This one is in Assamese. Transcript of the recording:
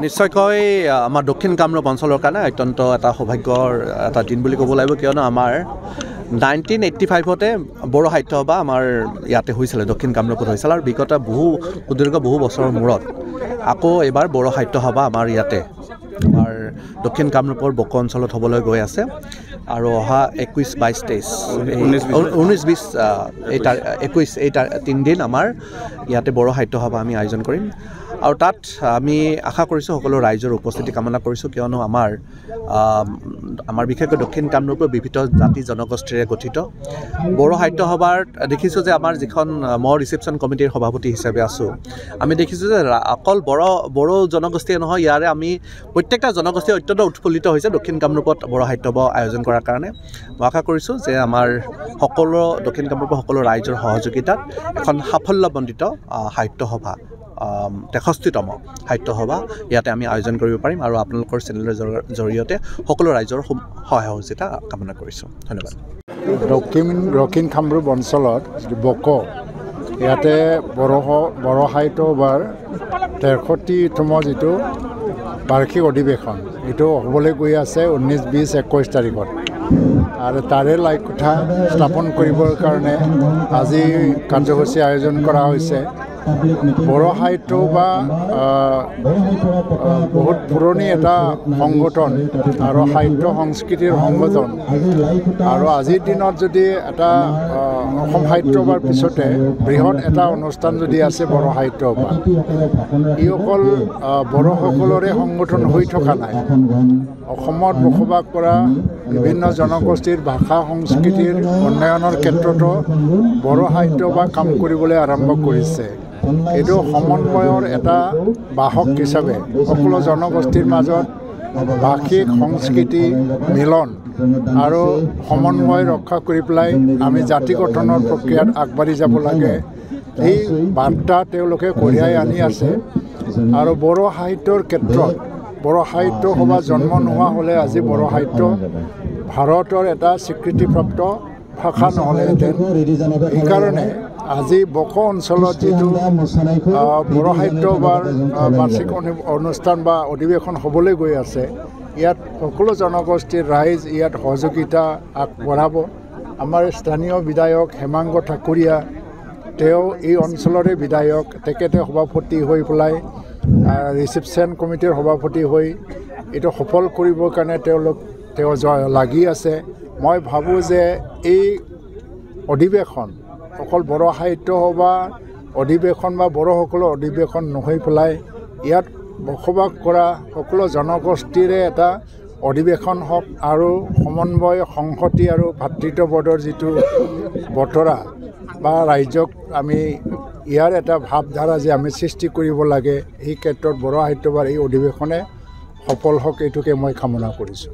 নিশ্চয়কৈ আমাৰ দক্ষিণ কামৰূপ অঞ্চলৰ কাৰণে অত্যন্ত এটা সৌভাগ্যৰ এটা দিন বুলি ক'ব লাগিব, কিয়নো আমাৰ 1985তে বড়ো সাহিত্য সভা আমাৰ ইয়াতে হৈছিলে, দক্ষিণ কামৰূপত হৈছিল। আৰু বিগত সুদীৰ্ঘ বহু বছৰৰ মূৰত আকৌ এইবাৰ বড়ো সাহিত্য সভা আমাৰ ইয়াতে আমাৰ দক্ষিণ কামৰূপৰ বকো অঞ্চলত হ'বলৈ গৈ আছে। আৰু অহা 21, 22, 23, 19, 20 এই 3 দিন আমাৰ ইয়াতে বড়ো সাহিত্য সভা আমি আয়োজন কৰিম। আৰু তাত আমি আশা কৰিছোঁ সকলো ৰাইজৰ উপস্থিতি কামনা কৰিছোঁ, কিয়নো আমাৰ বিশেষকৈ দক্ষিণ কামৰূপৰ বিভিন্ন জাতি জনগোষ্ঠীৰে গঠিত বড়ো সাহিত্য সভাৰ দেখিছোঁ যে আমাৰ যিখন মই ৰিচেপশ্যন কমিটিৰ সভাপতি হিচাপে আছোঁ, আমি দেখিছোঁ যে অকল বড়ো জনগোষ্ঠীয়ে নহয়, ইয়াৰে আমি প্ৰত্যেকটা জনগোষ্ঠী অত্যন্ত উৎফুল্লিত হৈছে দক্ষিণ কামৰূপত বড়ো সাহিত্য সভা আয়োজন কৰাৰ কাৰণে। মই আশা কৰিছোঁ যে আমাৰ সকলো দক্ষিণ কামৰূপৰ সকলো ৰাইজৰ সহযোগিতাত এখন সাফল্যমণ্ডিত সাহিত্য সভা 63তম সাহিত্য সভা ইয়াতে আমি আয়োজন কৰিব পাৰিম। আৰু আপোনালোকৰ চেনেলৰ জৰিয়তে সকলো ৰাইজৰ সহায় সহযোগিতা কামনা কৰিছোঁ। ধন্যবাদ। দক্ষিণ কামৰূপ অঞ্চলত বকো ইয়াতে বড়ো সাহিত্য সভাৰ 63তম যিটো বাৰ্ষিক অধিৱেশন এইটো হ'বলৈ গৈ আছে 19, 20, 21 তাৰিখত। আৰু তাৰে কথা স্থাপন কৰিবৰ কাৰণে আজি কাৰ্যসূচী আয়োজন কৰা হৈছে। বড়ো সাহিত্য বা বহুত পুৰণি এটা সংগঠন আৰু সাহিত্য সংস্কৃতিৰ সংগঠন। আৰু আজিৰ দিনত যদি এটা অসম সাহিত্য সভাৰ পিছতে বৃহৎ এটা অনুষ্ঠান যদি আছে বড়ো সাহিত্য সভা, ই অকল বড়োসকলৰে সংগঠন হৈ থকা নাই, অসমত বসবাস কৰা বিভিন্ন জনগোষ্ঠীৰ ভাষা সংস্কৃতিৰ উন্নয়নৰ ক্ষেত্ৰতো বড়ো সাহিত্য সভা কাম কৰিবলৈ আৰম্ভ কৰিছে। এইটো সমন্বয়ৰ এটা বাহক হিচাপে সকলো জনগোষ্ঠীৰ মাজত ভাষিক সংস্কৃতি মিলন আৰু সমন্বয় ৰক্ষা কৰি পেলাই আমি জাতি গঠনৰ প্ৰক্ৰিয়াত আগবাঢ়ি যাব লাগে, এই বাৰ্তা তেওঁলোকে কঢ়িয়াই আনি আছে। আৰু বড়ো সাহিত্যৰ ক্ষেত্ৰত বড়ো সাহিত্য সভা জন্ম নোহোৱা হ'লে আজি বড়ো সাহিত্য ভাৰতৰ এটা স্বীকৃতিপ্ৰাপ্ত ভাষা নহ'লেহেঁতেন। সেইকাৰণে আজি বকো অঞ্চলত যিটো বড়ো সাহিত্য সভাৰ বাৰ্ষিক অনুষ্ঠান বা অধিৱেশন হ'বলৈ গৈ আছে, ইয়াত সকলো জনগোষ্ঠীৰ ৰাইজ ইয়াত সহযোগিতা আগবঢ়াব। আমাৰ স্থানীয় বিধায়ক হেমাংগ ঠাকুৰীয়া, তেওঁ এই অঞ্চলৰে বিধায়ক, তেখেতে সভাপতি হৈ পেলাই ৰিচেপশ্যন কমিটিৰ সভাপতি হৈ এইটো সফল কৰিবৰ কাৰণে তেওঁ লাগি আছে। মই ভাবোঁ যে এই অধিৱেশন অকল বড়ো সাহিত্য সভা অধিৱেশন বা বড়োসকলৰ অধিৱেশন নহৈ পেলাই ইয়াত বসবাস কৰা সকলো জনগোষ্ঠীৰে এটা অধিৱেশন হওক আৰু সমন্বয় সংহতি আৰু ভাতৃত্ববোধৰ যিটো বতৰা বা ৰাইজক আমি ইয়াৰ এটা ভাৱধাৰা যে আমি সৃষ্টি কৰিব লাগে, এই ক্ষেত্ৰত বড়ো সাহিত্য সভাৰ এই অধিৱেশনে সফল হওক, এইটোকে মই কামনা কৰিছোঁ।